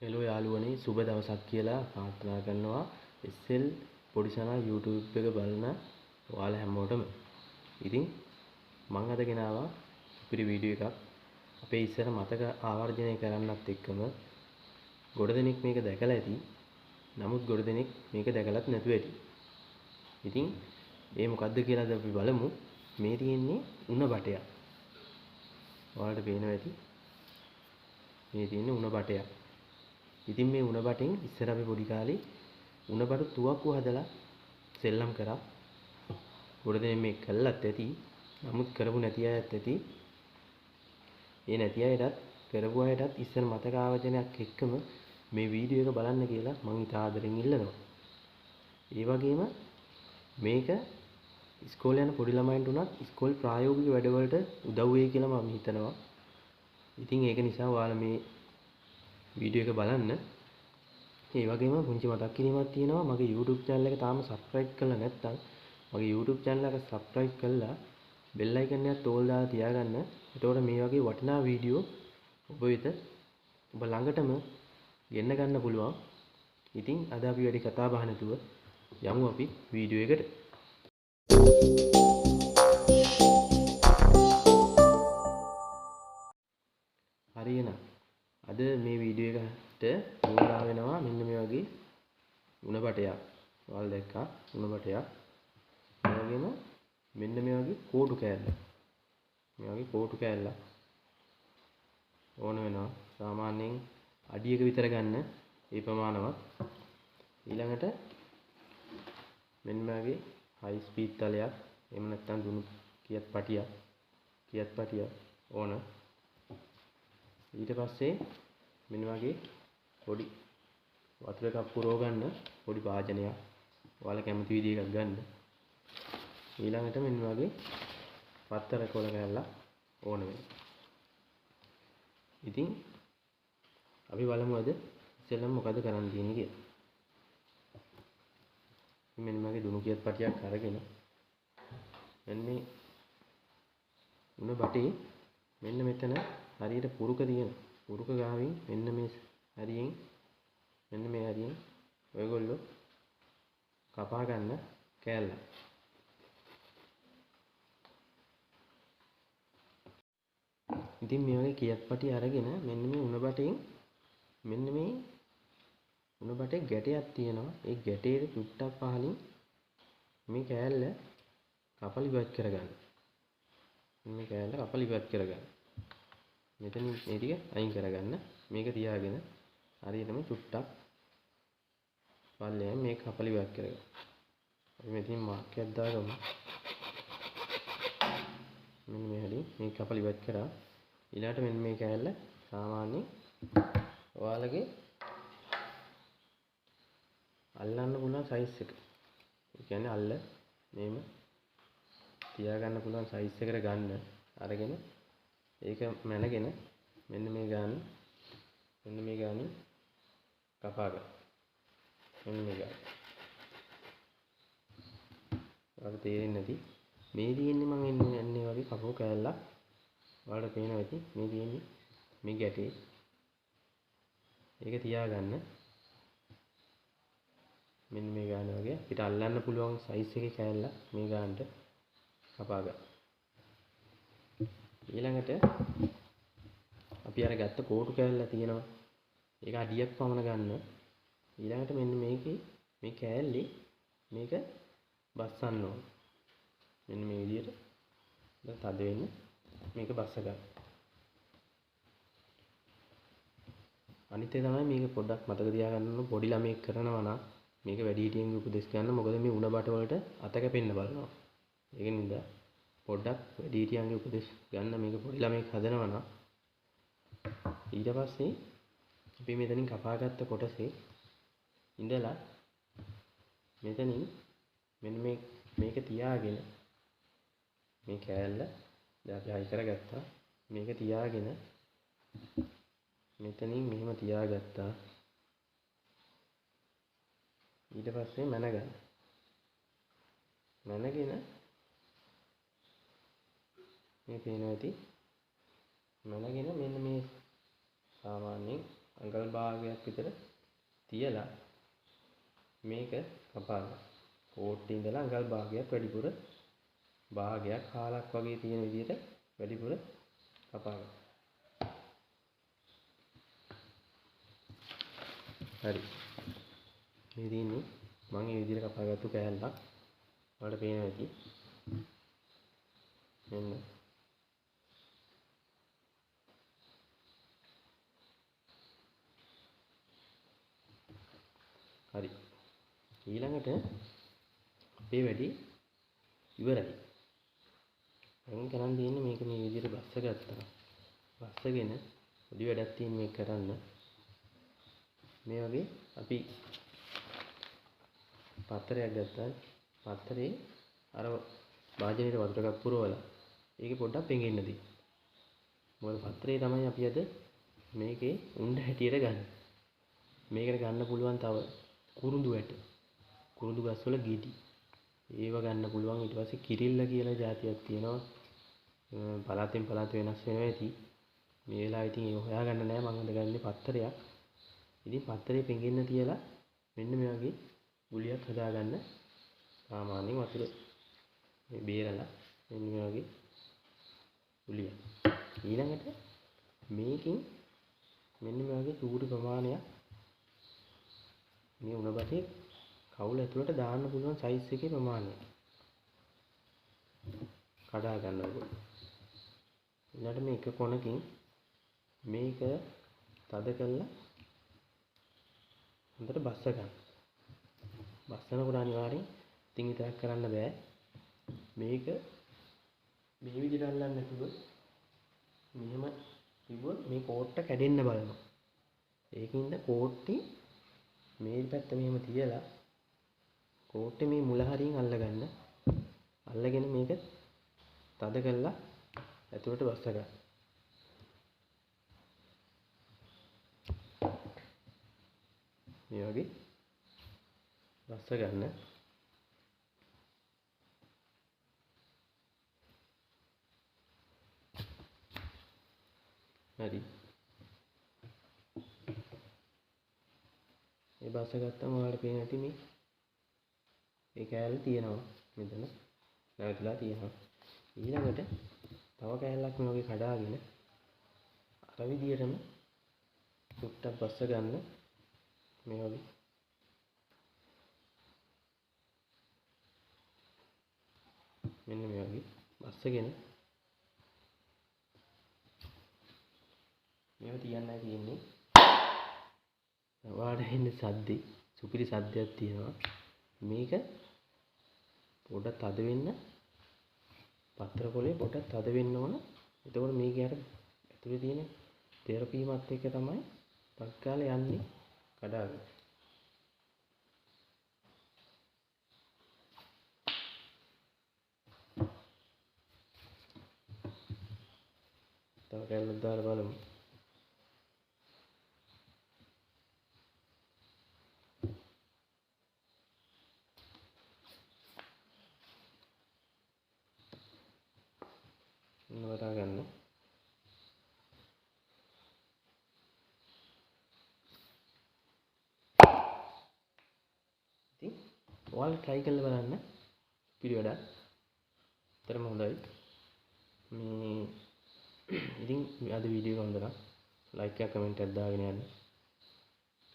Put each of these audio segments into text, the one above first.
Hello යාළුවනේ සුබ දවසක් කියලා ප්‍රාර්ථනා කරනවා SL පොඩිසනා YouTube එක බලන ඔයාලා හැමෝටම. ඉතින් මම අද ගෙනාවා සුපිරි වීඩියෝ එකක්. අපේ ඉස්සර මතක ආවර්ජනය කරන්නත් එක්කම ගොඩ දෙනෙක් මේක දැකලා ඇති. නමුත් ගොඩ දෙනෙක් මේක දැකලත් නැතුව ඇති. ඉතින් ඒ මොකද්ද කියලාද අපි බලමු. මේ තියෙන්නේ උණ බටයක්. ඔයාලට පේනවා ඇති. මේ තියෙන්නේ උණ බටයක්. ඉතින් මේ උණ බටෙන් ඉස්සර අපි පොඩි කාලේ උණ බටු තුවක්කුව හදලා සෙල්ලම් කරා. ගොඩ දෙනෙක් මේක කළත් ඇති. නමුත් කරපු නැති අයත් ඇති. ඒ නැති අයටත් කරපු අයටත් ඉස්සර මතක ආවර්ජනයක් එක්කම මේ වීඩියෝ එක බලන්න කියලා මම ඉතා ආදරෙන් ඉල්ලනවා. ඒ වගේම මේක ඉස්කෝලේ යන පොඩි ළමයින්ට උනත් ඉස්කෝලේ ප්‍රායෝගික වැඩවලට උදව් වෙයි කියලා මම හිතනවා. ඉතින් ඒක නිසා ඔයාලා මේ වීඩියෝ එක බලන්න. ඒ වගේම පුංචි මතක් කිරීමක් තියෙනවා. මගේ YouTube channel එක තාම subscribe කරලා නැත්නම් මගේ YouTube channel එක subscribe කරලා bell icon එකත් ඕල් දාලා තියාගන්න. එතකොට මේ වගේ වටිනා වීඩියෝ ඔබ වෙත ඔබ ළඟටම ගෙන්න ගන්න පුළුවන්. ඉතින් අද අපි වැඩි කතා බහ නැතුව යමු අපි වීඩියෝ එකට. හරි එහෙනම් අද මේ වීඩියෝ එකට යොමු වෙනවා මෙන්න මේ වගේ උණ බටයක්. ඔයාලා දැක්කා උණ බටයක්. ඒ වගේම මෙන්න මේ වගේ කෝටු කෑල්ල. මේ වගේ කෝටු කෑල්ල ඕන වෙනවා. සාමාන්‍යයෙන් අඩියක විතර ගන්න ඒ ප්‍රමාණවත්. ඊළඟට මෙන්න මේ වගේ හයි ස්පීඩ් තලයක් එහෙම නැත්නම් දුනු කියත් පටියක් ඕන. ඊට පස්සේ මෙන්න වගේ පොඩි වතුර එකක් පුරව ගන්න පොඩි භාජනයක්. ඔයාලා කැමති විදිහකට ගන්න. ඊළඟට මෙන්න වගේ පත්තර කොළ කෑල්ලක් ඕන වෙනවා. ඉතින් අපි බලමු අද ඉතින් මොකද කරන්න තියෙන්නේ කියලා. මෙන්න මගේ දුනු කියත් පටියක් අරගෙන මෙන්න මේ උණ බටේ මෙන්න මෙතන හරියට පුරුක තියෙන පුරුක ගාවින් මෙන්න මේ හරියෙන් ඔයගොල්ලෝ කපා ගන්න කෑල්ල. ඉතින් මේ වගේ කියත් පටි අරගෙන මෙන්න මේ උණ බටෙන් මෙන්න මේ උණ බටේ ගැටයක් තියෙනවා. ඒ ගැටේ චුට්ටක් පහලින් මේ කෑල්ල කපලි ඉවත් කරගන්න. මේ කෑල්ල කපලි ඉවත් කරගන්න. මෙතනින් මේ ටික අයින් කරගන්න. මේක තියාගෙන හරියටම චුට්ටක් පල්ලෙන් මේක කපලි ඉවත් කරගන්න. අපි මෙතනින් මාක් එකක් දාගමු. මෙන්න මේ හැටි මේක කපලි ඉවත් කරා. ඊළාට මෙන්න මේ කෑල්ල සාමාන්‍යයෙන් ඔයාලගේ අල්ලන්න පුළුවන් සයිස් එක. ඒ කියන්නේ අල්ල මේම තියාගන්න පුළුවන් සයිස් එකට ගන්න. අරගෙන ඒක මැනගෙන මෙන්න මේ ගාන කපා ගන්න. මෙන්න මේ ගාන. ඔයාලට තේරෙන්නේ නැති මේ තියෙන්නේ මම එන්නේ වගේ කපෝ කෑල්ලක්. ඔයාලට පේනවා ඇති මේ තියෙන්නේ මේ ගැටේ. ඒක තියාගන්න. මෙන්න මේ ගාන වගේ අපිට අල්ලන්න පුළුවන් සයිස් එකේ කෑල්ල මේ ගානට කපා ගන්න. ඊළඟට අපි අර ගත්ත කෝටු කෑල්ල තියෙනවා. ඒක අඩියක් පමණ ගන්න. ඊළඟට මෙන්න මේ කෑල්ලේ මේක බස්සන්න ඕන. මෙන්න මේ විදිහට තද වෙන්න මේක බස්ස ගන්න. අනිත් එක තමයි මේක පොඩ්ඩක් මතක තියාගන්න ඕන පොඩි ළමයෙක් කරනවා නම් මේක වැඩිහිටියන්ගේ උපදෙස් ගන්න. මොකද මේ උණ බට වලට අත කැපෙන්න බලනවා. ඒක නිසා පොඩ්ඩක් වැඩිහිටියන්ගේ උපදෙස් ගන්න. මේක පොඩි ළමයෙක් හදනවා නම් ඊට පස්සේ අපි මෙතනින් කපාගත්ත කොටසේ ඉඳලා මෙතනින් මෙන්න මේක තියාගෙන මේ කෑල්ල දැන් අපි හයි කරගත්තා. මේක තියාගෙන මෙතනින් මෙහෙම තියාගත්තා. ඊට පස්සේ මැනගෙන මේ පේනවා ඇති මැනගෙන මෙන්න මේ සාමාන්‍යයෙන් අඟල් භාගයක් විතර තියලා මේක කපා ගන්න. කෝට්ටේ ඉඳලා අඟල් භාගයක් වැඩිපුර භාගයක් හාලක් වගේ තියෙන විදිහට වැඩිපුර කපා ගන්න. හරි. මේ දින්නේ මම මේ විදිහට කපාගත්තු කෑල්ලක් ඔයාලට පේනවා ඇති. මෙන්න හරි. ඊළඟට අපේ වැඩි ඉවරයි. දැන් කරන් තියෙන්නේ මේක මේ විදිහට බස්ස ගත්තා. බස්සගෙන පොඩි වැඩක් තියෙන මේක කරන්න. මේ වගේ අපි පත්තරයක් ගත්තා. පත්තරේ අර වාජනේට වතුර එකක් පුරවලා ඒකේ පොඩ්ඩක් පෙඟෙන්න දී. මොකද පත්තරේ තමයි අපි අද මේකේ උණ්ඩ හැටියට ගන්න. මේකට ගන්න පුළුවන් තව කුරුඳු වැට. කුරුඳු ගස් වල ගෙඩි. ඒව ගන්න පුළුවන්. ඊට පස්සේ කිරිල්ල කියලා જાතියක් තියෙනවා. පළාතෙන් පළාත වෙනස් වෙනවා ඇති. මේ වෙලාවේ ඉතින් ඒක හොයාගන්න නෑ. මම අද ගන්නේ පත්තරයක්. ඉතින් පත්තරේ පෙඟෙන්න තියලා මෙන්න මේ වගේ ගුලියක් හදාගන්න. සාමාන්‍යයෙන් වතුර මේ බේරලා මෙන්න මේ වගේ ගුලියක්. ඊළඟට මේකෙන් මෙන්න මේ වගේ චූටි ප්‍රමාණයක් මේ උණ බතේ කවුල ඇතුළට දාන්න පුළුවන් සයිස් එකේ ප්‍රමාණය කඩා ගන්නකොට ඊළඟට මේ එක කොනකින් මේක තද කරලා හොඳට බස්ස ගන්න. බස්සනකොට අනිවාර්යෙන් ඉතින් විතරක් කරන්න බෑ. මේක මේ විදිහට අල්ලන්න නැතුව මෙහෙම තිබුවොත් මේ කෝට්ට කැඩෙන්න බලනවා. ඒකින්ද කෝට්ටේ මේ පැත්ත මෙහෙම තියලා කෝට්ටේ මේ මුල හරියෙන් අල්ලගන්න. අල්ලගෙන මේක තද කරලා ඇතුළට බස්ස ගන්න. මේ වගේ බස්ස ගන්න. හරි. මේ බස්ස ගත්තම ඔයාලට පේන ඇති මේ ඒ කෑල්ල තියෙනවා මෙතන නැවතිලා තියෙනවා. ඊළඟට තව කෑල්ලක් මේ වගේ කඩාගෙන අර විදියටම සුට්ටක් බස්ස ගන්න. මේ වගේ මෙන්න මේ වගේ බස්සගෙන මේව තියන්නයි තියෙන්නේ. ඔයාලට එන්නේ සද්දේ සුපිරි සද්දයක් තියෙනවා. මේක පොඩක් තද වෙන්න පත්‍ර පොලේ පොඩක් තද වෙන්න ඕන. එතකොට මේකේ අර ඇතුලේ තියෙන තෙරපීමත් එක්ක තමයි පක්කාලේ යන්නේ කඩාගෙන. තව කැල්ලක් දාලා බලමු. නවතා ගන්න. ඉතින් ඔයාලා try කරලා බලන්න. පිළිවෙඩක්. ඇත්තටම හොඳයි. මේ ඉතින් අද වීඩියෝ එක හොඳ නම් like එකක් comment එකක් දාගෙන යන්න.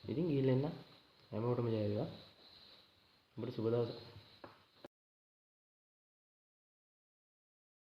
ඉතින් ගිහින් එන්න. හැමෝටම ජය වේවා. ඔබට සුබ දවසක්.